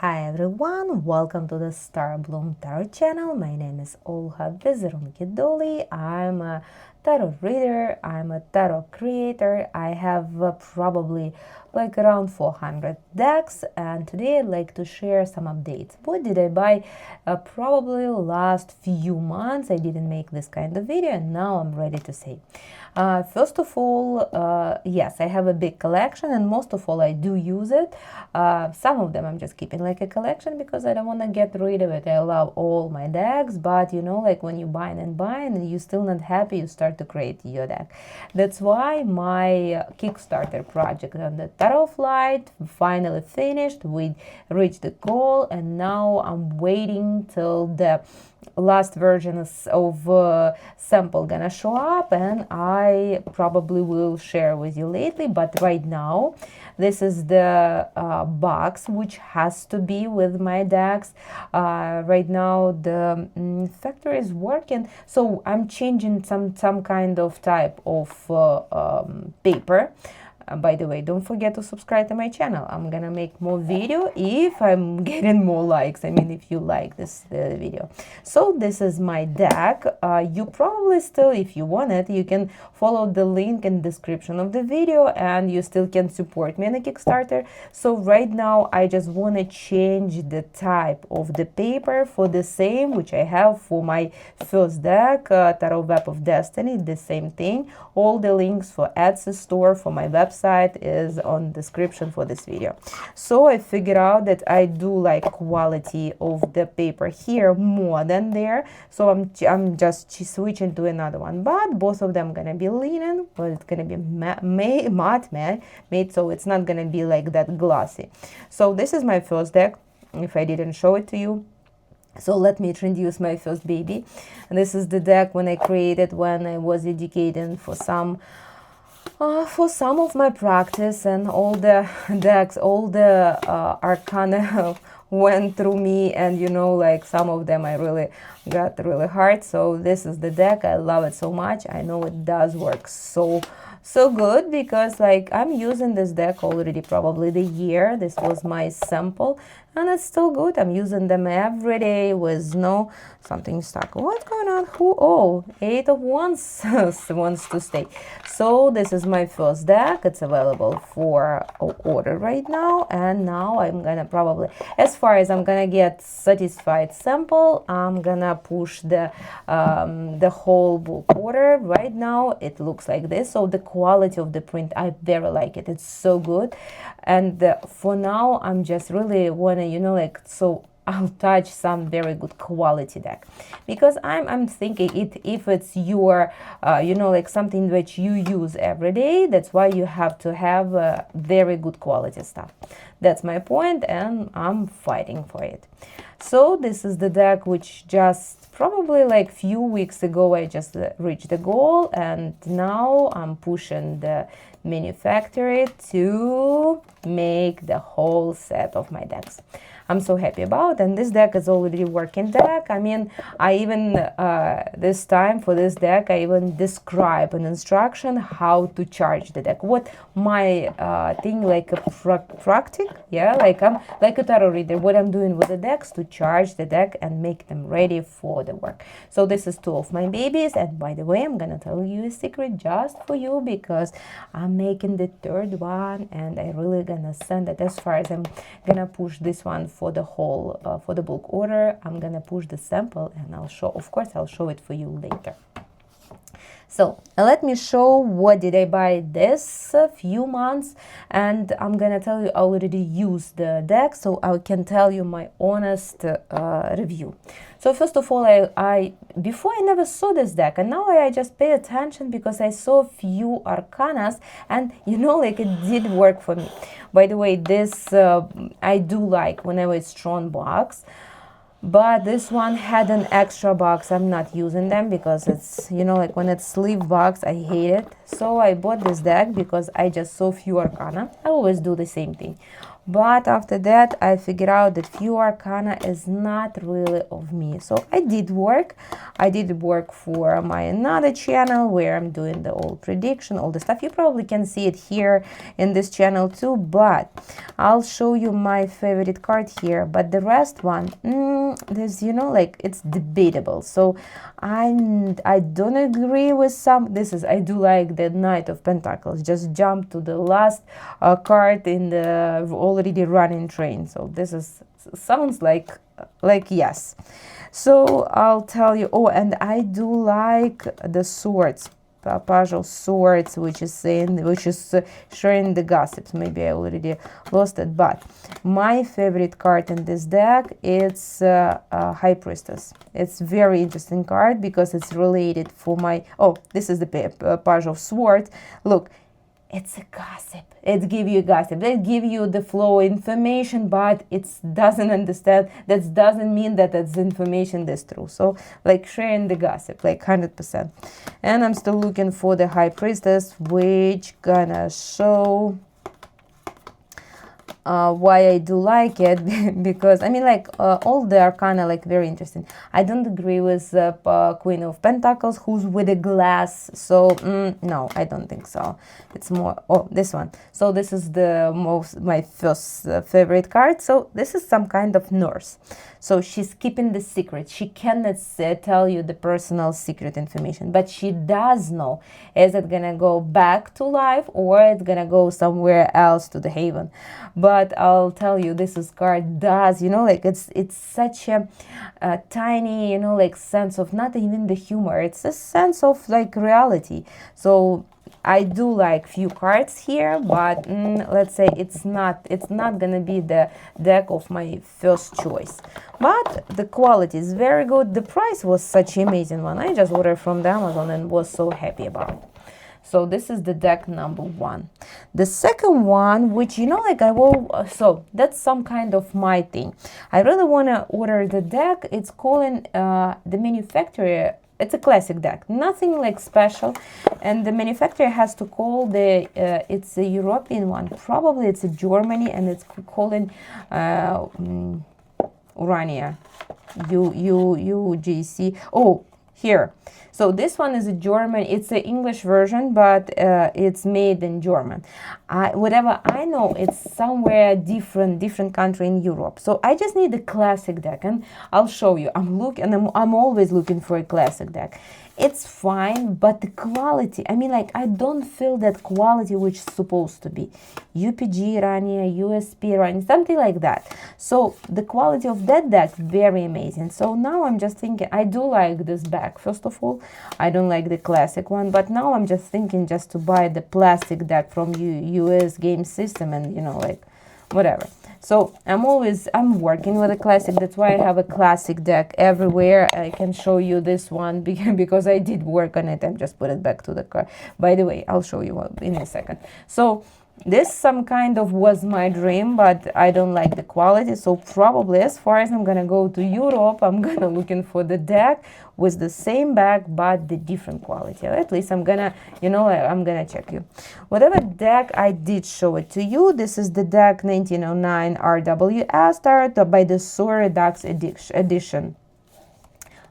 Hi everyone, welcome to the Star Bloom Tarot channel. My name is Olga Vizerunkidoli. I'm a tarot reader, I'm a tarot creator. I have probably like around 400 decks, and today I'd like to share some updates. What did I buy? Probably last few months I didn't make this kind of video, and now I'm ready to say. First of all, yes, I have a big collection, and most of all I do use it. Some of them I'm just keeping like a collection because I don't want to get rid of it. I love all my decks, but you know, like when you buy and you're still not happy, you start to create your deck. That's why my Kickstarter project on the Tarot Flight finally finished. We reached the goal, and now I'm waiting till the last versions of sample gonna show up, and I probably will share with you lately. But right now this is the box which has to be with my decks. Right now the factory is working, so I'm changing some kind of type of paper. By the way, don't forget to subscribe to my channel. I'm gonna make more video if I'm getting more likes. I mean, if you like this video. So this is my deck. You probably still, if you want it, you can follow the link in the description of the video, and you still can support me in a Kickstarter. So right now I just want to change the type of the paper for the same which I have for my first deck, Tarot Web of Destiny. The same thing. All the links for Etsy store, for my website, is on description for this video. So I figured out that I do like quality of the paper here more than there, so I'm just switching to another one, but both of them gonna be linen, but it's gonna be matte made, so it's not gonna be like that glossy. So this is my first deck, if I didn't show it to you. So let me introduce my first baby. And this is the deck when I created when I was educating for some of my practice, and all the decks, all the arcana went through me, and you know, like some of them I really got really hard. So this is the deck. I love it so much. I know it does work so good, because like I'm using this deck already probably the year. This was my sample, and it's still good. I'm using them every day with no something stuck. What's going on? Who? Oh, 8 of Wands wants to stay. So this is my first deck. It's available for order right now, and now I'm gonna probably, as far as I'm gonna get satisfied sample, I'm gonna push the whole book order. Right now it looks like this. So the quality of the print, I very like it. It's so good, and for now I'm just really wanna, you know, like, so I'll touch some very good quality deck, because I'm thinking if it's your you know, like something that you use every day, that's why you have to have very good quality stuff. That's my point, and I'm fighting for it. So this is the deck which just probably like few weeks ago I just reached the goal, and now I'm pushing the manufacturer to make the whole set of my decks. I'm so happy about, and this deck is already working deck. I mean, I even this time for this deck I even describe an instruction how to charge the deck. What my thing, like a practic, yeah, like I'm like a tarot reader, what I'm doing with the decks to charge the deck and make them ready for the work. So this is 2 of my babies, and by the way, I'm gonna tell you a secret just for you, because I'm making the 3rd one, and I really gonna send it. As far as I'm gonna push this one for the whole for the bulk order, I'm gonna push the sample, and I'll show, of course I'll show it for you later. So let me show what did I buy this few months, and I'm gonna tell you I already used the deck, so I can tell you my honest review. So first of all, I before I never saw this deck, and now I just pay attention because I saw few arcanas, and you know, like it did work for me. By the way, this I do like whenever it's strong box. But this one had an extra box. I'm not using them because it's, you know, like when it's sleeve box, I hate it. So I bought this deck because I just saw few arcana. I always do the same thing. but after that I figured out that few arcana is not really of me. So I did work for my another channel where I'm doing the old prediction, all the stuff. You probably can see it here in this channel too, but I'll show you my favorite card here. But the rest one, there's, you know, like, it's debatable. So I don't agree with some. I do like the Knight of Pentacles. Just jump to the last card in the already running train. So this sounds like yes. So I'll tell you. Oh, and I do like the swords, Page of Swords, which is sharing the gossips. Maybe I already lost it, but my favorite card in this deck is High Priestess. It's very interesting card because it's related for my. Oh, this is the Page of Swords. Look. It's a gossip. It gives you gossip. It gives you the flow information, but it doesn't understand. That doesn't mean that it's information that's true. So, like, sharing the gossip, like 100%. And I'm still looking for the High Priestess, which gonna show why I do like it, because I mean, like, all they are kind of like very interesting. I don't agree with Queen of Pentacles, who's with a glass. So no, I don't think so. It's more, oh, this one. So this is my first favorite card. So this is some kind of nurse. So she's keeping the secret. She cannot tell you the personal secret information, but she does know, is it gonna go back to life or it's gonna go somewhere else to the haven. But I'll tell you, this card does, you know, like, it's such a tiny, you know, like, sense of not even the humor. It's a sense of like reality. So I do like few cards here, but let's say it's not gonna be the deck of my first choice. But the quality is very good. The price was such an amazing one. I just ordered from the Amazon and was so happy about it. So this is the deck number 1. The second one, which, you know, like, so that's some kind of my thing. I really want to order the deck. It's calling the manufacturer. It's a classic deck, nothing like special, and the manufacturer has to call it's a European one, probably it's a Germany, and it's calling Urania, UGC. Oh, here. So this one is a German, it's an English version, but it's made in German. Whatever I know, it's somewhere different country in Europe. So I just need a classic deck, and I'll show you. I'm always looking for a classic deck. It's fine, but the quality, I mean, like, I don't feel that quality which is supposed to be. UPG Rania, USP Rania, something like that. So the quality of that deck, very amazing. So now I'm just thinking, I do like this back, first of all. I don't like the classic one, but now I'm just thinking just to buy the plastic deck from US Game System, and, you know, like, whatever. So I'm working with a classic. That's why I have a classic deck everywhere. I can show you this one because I did work on it and just put it back to the car. By the way, I'll show you in a second. So this some kind of was my dream, but I don't like the quality. So probably, as far as I'm gonna go to Europe, I'm gonna looking for the deck with the same back but the different quality. At least I'm gonna, you know, I'm gonna check you. Whatever deck I did show it to you. This is the deck 1909 RWS Tarot by the Redux edition.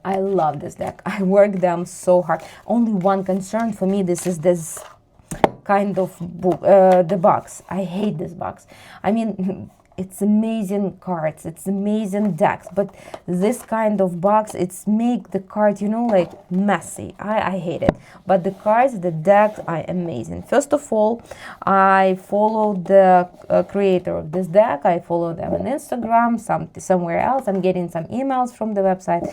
I love this deck. I worked them so hard. Only one concern for me, this is this kind of book, the box. I hate this box. I mean, it's amazing cards, it's amazing decks, but this kind of box, it's make the card, you know, like, messy. I hate it. But the cards, the decks are amazing. First of all, I follow the creator of this deck. I follow them on Instagram, somewhere else. I'm getting some emails from the website.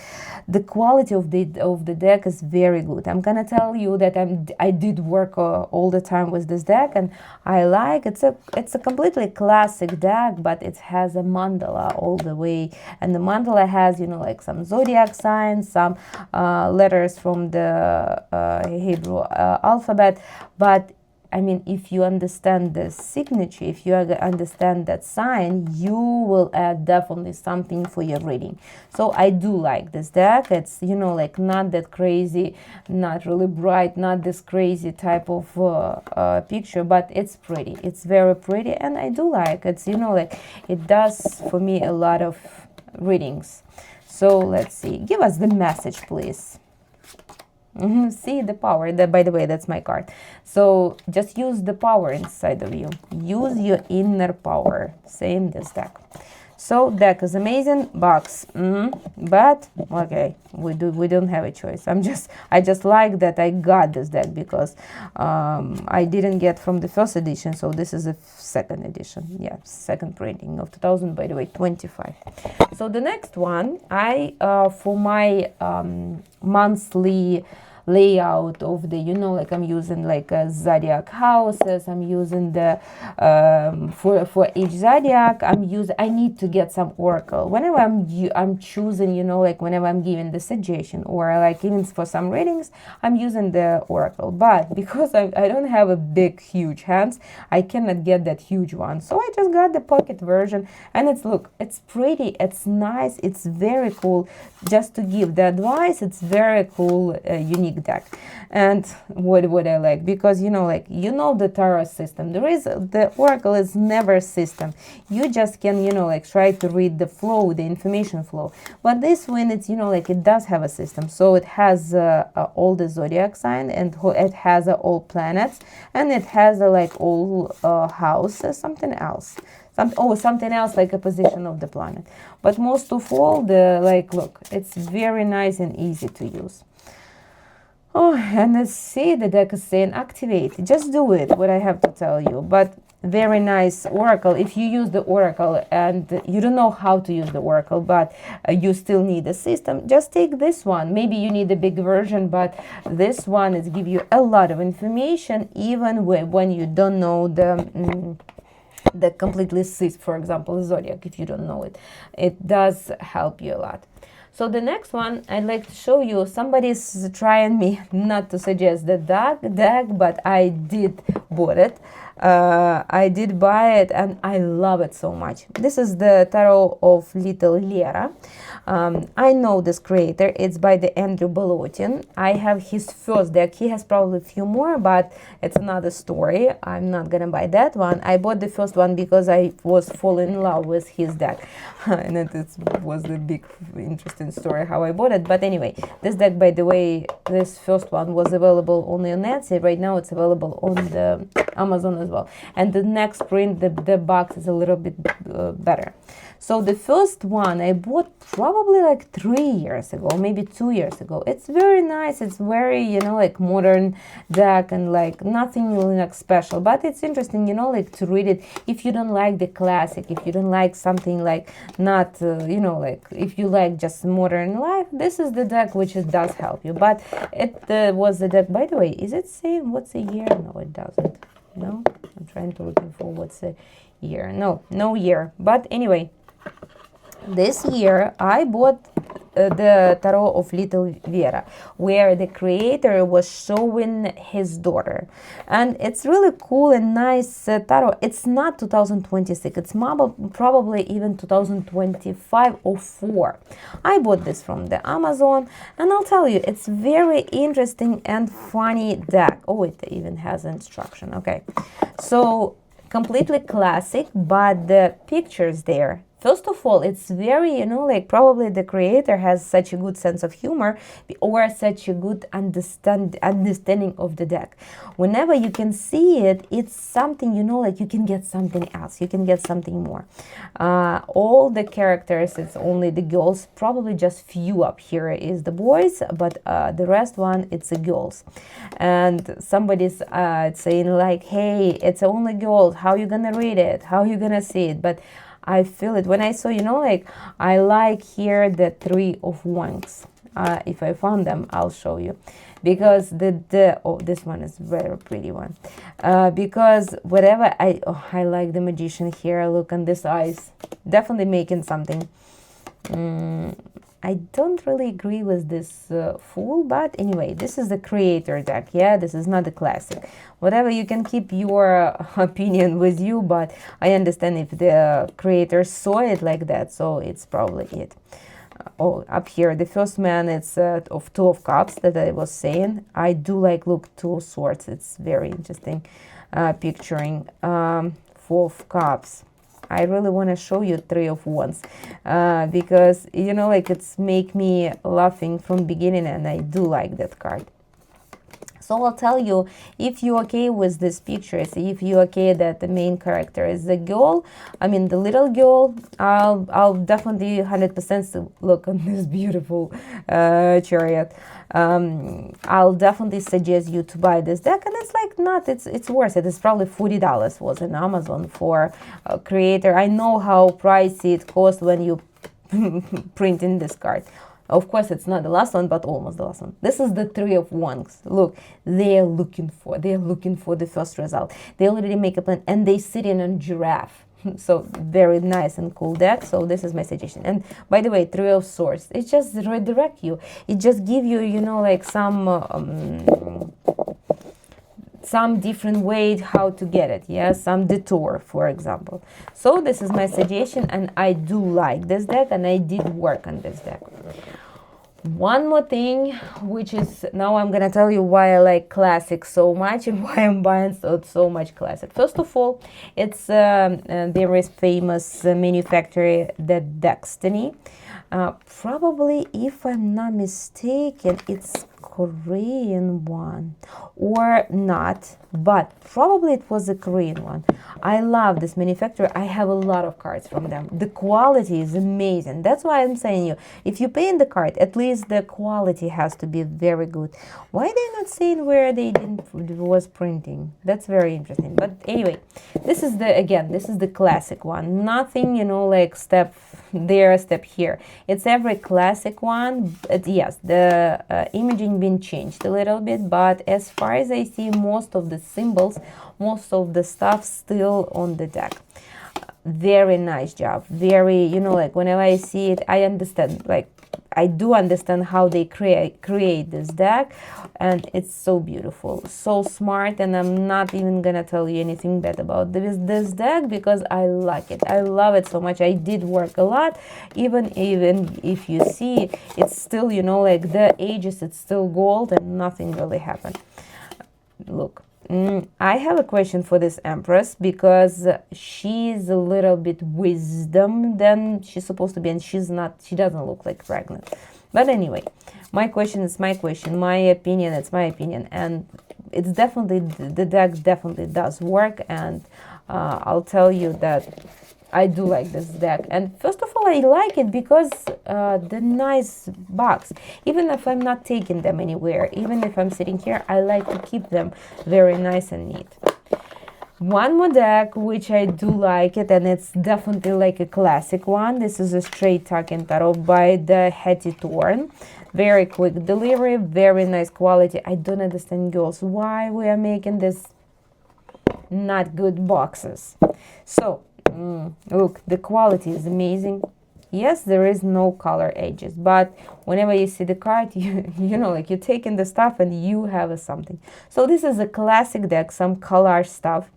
The quality of the deck is very good. I'm gonna tell you that I did work all the time with this deck, and I like it's a completely classic deck, but it has a mandala all the way, and the mandala has, you know, like, some zodiac signs, some letters from the Hebrew alphabet, but I mean, if you understand the signature, if you understand that sign, you will add definitely something for your reading. So I do like this deck. It's, you know, like not that crazy, not really bright, not this crazy type of picture, but it's pretty. It's very pretty, and I do like it. It's, you know, like it does for me a lot of readings. So let's see. Give us the message, please. See the power. That, by the way, that's my card. So just use the power inside of you. Use your inner power. Same this deck. So deck is amazing. Box. But okay, we don't have a choice. I just like that I got this deck because I didn't get from the first edition. So this is a second edition. Yeah, second printing of 2000. By the way, 25. So the next one, I for my monthly layout of the, you know, like I'm using like zodiac houses. I'm using the for each zodiac I need to get some oracle whenever I'm choosing, you know, like whenever I'm giving the suggestion, or like even for some readings I'm using the oracle. But because I don't have a big huge hands, I cannot get that huge one, so I just got the pocket version. And it's pretty, it's nice, it's very cool. Just to give the advice, it's very cool, unique deck. And what I like, because, you know, like, you know, the tarot system, the oracle is never a system. You just can, you know, like try to read the flow, the information flow. But this one, it's, you know, like it does have a system. So it has all the zodiac sign, and it has all planets, and it has like all houses, something else. Something else like a position of the planet. But most of all, look, it's very nice and easy to use. Oh, and let's see, the deck is saying activate. Just do it, what I have to tell you. But very nice oracle. If you use the oracle and you don't know how to use the oracle, but you still need a system, just take this one. Maybe you need a big version, but this one is give you a lot of information, even when you don't know the completely for example, zodiac. If you don't know it, it does help you a lot. So the next one I'd like to show you, somebody's trying me not to suggest the deck, but I did bought it. I did buy it and I love it so much. This is the Tarot of Little Lera. I know this creator. It's by the Andrew Bolotin. I have his first deck. He has probably a few more, but it's another story. I'm not gonna buy that one. I bought the first one because I was falling in love with his deck. And it was the big interesting story how I bought it. But anyway, this deck, by the way, this first one was available only on Etsy. Right now it's available on the Amazon as well. And the next print, the box is a little bit better. So the first one I bought probably like 3 years ago, maybe 2 years ago. It's very nice. It's very, you know, like modern deck, and like nothing really like special, but it's interesting, you know, like to read it. If you don't like the classic, if you don't like something like not, you know, like if you like just modern life, this is the deck which it does help you. But it was the deck, by the way, is it saying what's the year? No, it doesn't. No, I'm trying to look for what's the year. No year. But anyway, this year I bought the Tarot of Little Vera, where the creator was showing his daughter, and it's really cool and nice tarot. It's not 2026, it's probably even 2025 or 4. I bought this from the Amazon, and I'll tell you, it's very interesting and funny deck. Oh, it even has instruction. Okay, so completely classic, but the pictures there, first of all, it's very, you know, like probably the creator has such a good sense of humor or such a good understanding of the deck. Whenever you can see it, it's something, you know, like you can get something else, you can get something more. All the characters, it's only the girls, probably just few up here is the boys, but the rest one, it's the girls. And somebody's saying like, hey, it's only girls, how you gonna read it, how you gonna see it? But I feel it when I saw, you know, like I like here the 3 of Wands. If I found them, I'll show you, because this one is very pretty one. Because whatever I like the Magician here. Look on this eyes, definitely making something. I don't really agree with this Fool, but anyway, this is the creator deck. Yeah, this is not the classic. Whatever, you can keep your opinion with you, but I understand if the creator saw it like that, so it's probably it. Oh, up here, the first man, it's of Two of Cups that I was saying. I do like, look, Two of Swords. It's very interesting picturing. Four of Cups. I really want to show you Three of Wands because, you know, like it's make me laughing from beginning, and I do like that card. So I'll tell you, if you're okay with this picture, if you're okay that the main character is the girl, I mean the little girl, I'll definitely 100% look on this beautiful chariot. I'll definitely suggest you to buy this deck, and it's like not, it's worth it. It's probably $40 was on Amazon for a creator. I know how pricey it costs when you print in this card. Of course, it's not the last one, but almost the last one. This is the Three of Wands. Look, they're looking for the first result. They already make a plan, and they sit in a giraffe. So very nice and cool deck. So this is my suggestion. And by the way, Three of Swords, it just redirect you. It just give you, you know, like some different way how to get it, yeah, some detour, for example. So this is my suggestion, and I do like this deck, and I did work on this deck. One more thing, which is, now I'm gonna tell you why I like classic so much and why I'm buying so much classic. First of all, it's a very famous manufacturer, the Destiny. Probably, if I'm not mistaken, it's Korean one or not, but probably it was a Korean one. I love this manufacturer. I have a lot of cards from them. The quality is amazing. That's why I'm saying you, if you pay in the card, at least the quality has to be very good. Why they're not saying where they was printing? That's very interesting. But anyway, this is the classic one. Nothing, you know, like step there, step here. It's every classic one. But yes, the imaging been changed a little bit, but as far as I see, most of the symbols, most of the stuff still on the deck. Very nice job. Very, you know, like whenever I see it, I understand, like I do understand how they create this deck, and it's so beautiful, so smart. And I'm not even gonna tell you anything bad about this deck because I like it. I love it so much. I did work a lot. Even if you see, it's still, you know, like the ages, it's still gold and nothing really happened. Look. I have a question for this Empress because she's a little bit wisdom than she's supposed to be, and she doesn't look like pregnant. But anyway, my question is my question, my opinion, it's my opinion, and it's definitely, the deck definitely does work, and I'll tell you that I do like this deck. And first of all, I like it because the nice box. Even if I'm not taking them anywhere, even if I'm sitting here, I like to keep them very nice and neat. One more deck, which I do like it, and it's definitely like a classic one. This is a straight talking tarot by the Hetty Thorn. Very quick delivery, very nice quality. I don't understand, girls, why we are making this not good boxes. So look, the quality is amazing. Yes, there is no color edges, but whenever you see the card, you know, like you're taking the stuff and you have something. So this is a classic deck, some collage stuff,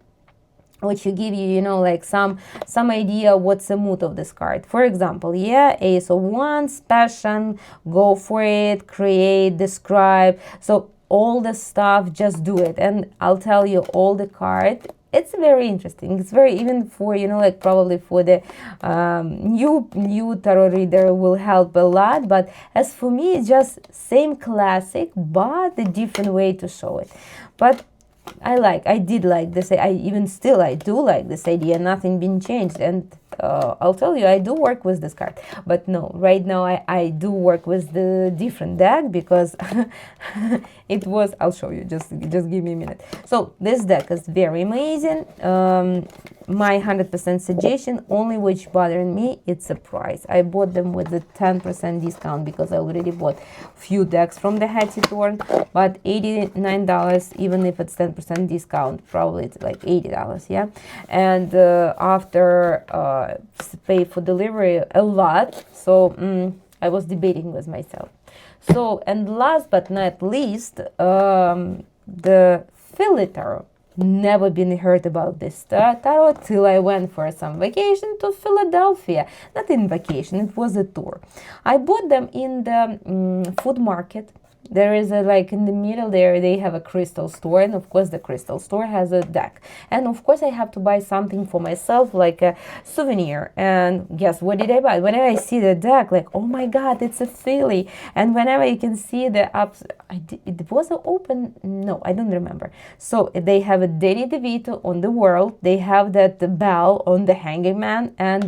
which will give you, you know, like some idea what's the mood of this card. For example, yeah, Ace of Wands, passion, go for it, create, describe. So all the stuff, just do it. And I'll tell you, all the card, it's very interesting. It's very, even for, you know, like probably for the new tarot reader will help a lot. But as for me, it's just same classic, but a different way to show it. But I did like this. I do like this idea. Nothing been changed. And I'll tell you, I do work with this card. But no, right now I do work with the different deck because it was, I'll show you, just give me a minute. So this deck is very amazing. My 100% suggestion, only which bothering me, it's a price. I bought them with a 10% discount because I already bought few decks from the Hetty Thorn, but $89, even if it's 10% discount, probably it's like $80, yeah. And after pay for delivery a lot. So I was debating with myself. So, and last but not least, the Philly tarot. Never been heard about this tarot till I went for some vacation to Philadelphia. Not in vacation, it was a tour. I bought them in the food market. There is a, like in the middle there, they have a crystal store, and of course the crystal store has a deck. And of course I have to buy something for myself, like a souvenir. And guess what did I buy? Whenever I see the deck, like, oh my God, it's a Philly. And whenever you can see the ups, it was open. No, I don't remember. So they have a Danny DeVito on the world. They have that bell on the hanging man, and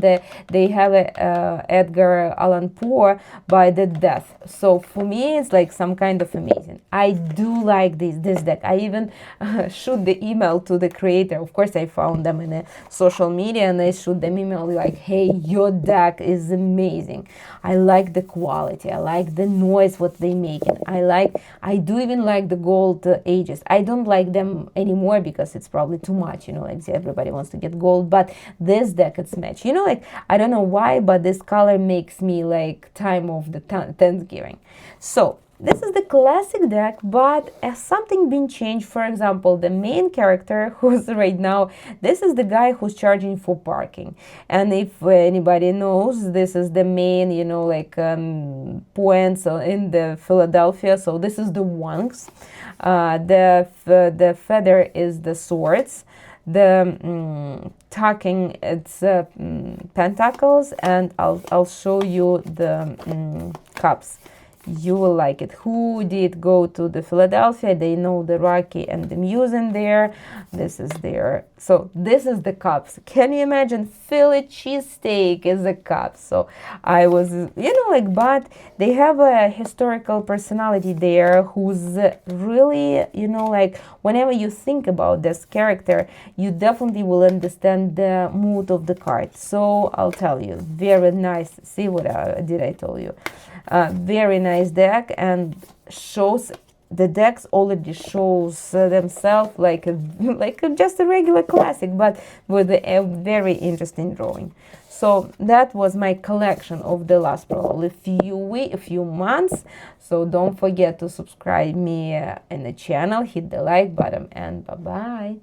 they have a Edgar Allan Poe by the death. So for me, it's like some kind of amazing. I do like this deck. I even shoot the email to the creator. Of course, I found them in a social media, and I shoot them email like, hey, your deck is amazing. I like the quality. I like the noise what they make. I do even like the gold ages. I don't like them anymore because it's probably too much, like everybody wants to get gold, but this deck it's match. Like, I don't know why, but this color makes me like time of the Thanksgiving. So this is the classic deck, but has something been changed. For example, the main character who's right now, this is the guy who's charging for parking. And if anybody knows, this is the main, points in the Philadelphia. So this is the wanks. The feather is the swords. The talking, it's pentacles, and I'll show you the cups. You will like it. Who did go to the Philadelphia, they know the Rocky and the Muse in there. This is there. So this is the cups. Can you imagine? Philly cheesesteak is a cup. So I was, but they have a historical personality there who's really, whenever you think about this character, you definitely will understand the mood of the card. So I'll tell you, very nice. See what did I tell you? Very nice deck, and shows the decks already shows themselves like just a regular classic, but with a very interesting drawing. So that was my collection of the last probably few months. So don't forget to subscribe me in the channel, hit the like button, and bye bye.